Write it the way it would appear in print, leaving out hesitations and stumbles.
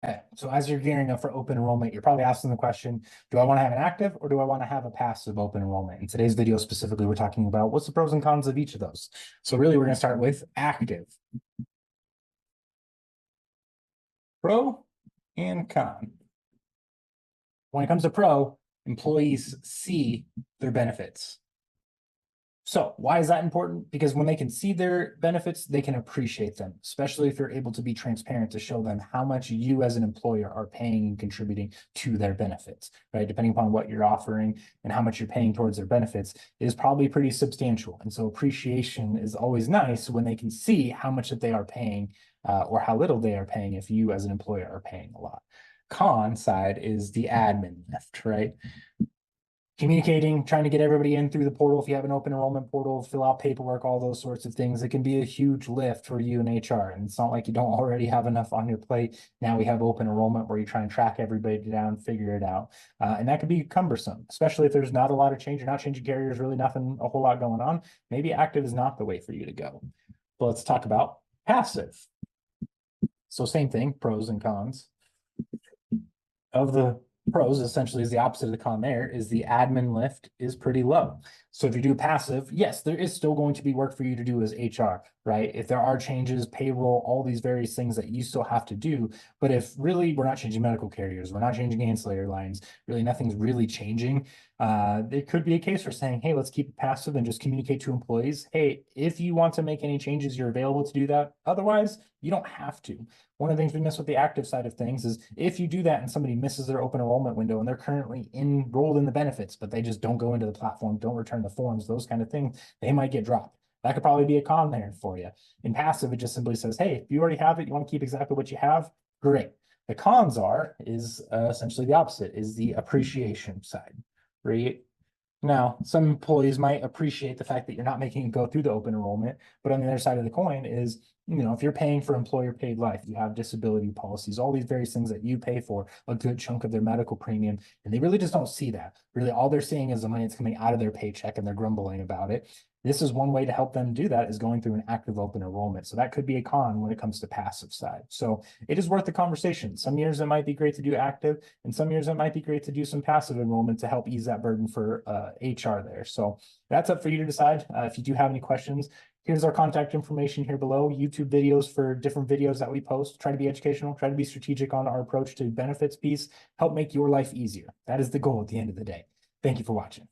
Okay, so as you're gearing up for open enrollment, you're probably asking the question, do I want to have an active or do I want to have a passive open enrollment? In today's video specifically, we're talking about what's the pros and cons of each of those. So really, we're going to start with active. Pro and con. When it comes to pro, employees see their benefits. So why is that important? Because when they can see their benefits, they can appreciate them, especially if you're able to be transparent to show them how much you as an employer are paying and contributing to their benefits, right? Depending upon what you're offering and how much you're paying towards their benefits is probably pretty substantial. And so appreciation is always nice when they can see how much that they are paying or how little they are paying if you as an employer are paying a lot. Con side is the admin lift, right? Communicating, trying to get everybody in through the portal. If you have an open enrollment portal, fill out paperwork, all those sorts of things. It can be a huge lift for you in HR. And it's not like you don't already have enough on your plate. Now we have open enrollment where you try and track everybody down, figure it out. And that can be cumbersome, especially if there's not a lot of change. You're not changing carriers, really nothing, a whole lot going on. Maybe active is not the way for you to go. But let's talk about passive. So same thing, pros and cons. Of the pros, essentially is the opposite of the con there, is the admin lift is pretty low. So if you do passive, yes, there is still going to be work for you to do as HR, right? If there are changes, payroll, all these various things that you still have to do. But if really we're not changing medical carriers, we're not changing ancillary lines, really nothing's really changing, there could be a case for saying, hey, let's keep it passive and just communicate to employees. Hey, if you want to make any changes, you're available to do that. Otherwise, you don't have to. One of the things we miss with the active side of things is if you do that and somebody misses their open enrollment window and they're currently enrolled in the benefits, but they just don't go into the platform, don't return the forms, those kind of things, they might get dropped. That could probably be a con there for you. In passive, it just simply says, hey, if you already have it, you want to keep exactly what you have, great. The cons is essentially the opposite, is the appreciation side, right? Now, some employees might appreciate the fact that you're not making it go through the open enrollment, but on the other side of the coin is, if you're paying for employer paid life, you have disability policies, all these various things that you pay for a good chunk of their medical premium, and they really just don't see that. Really, all they're seeing is the money that's coming out of their paycheck and they're grumbling about it. This is one way to help them do that is going through an active open enrollment. So that could be a con when it comes to passive side. So it is worth the conversation. Some years it might be great to do active, and some years it might be great to do some passive enrollment to help ease that burden for HR there. So that's up for you to decide. If you do have any questions, here's our contact information here below. YouTube videos for different videos that we post. Try to be educational, try to be strategic on our approach to benefits piece, help make your life easier. That is the goal at the end of the day. Thank you for watching.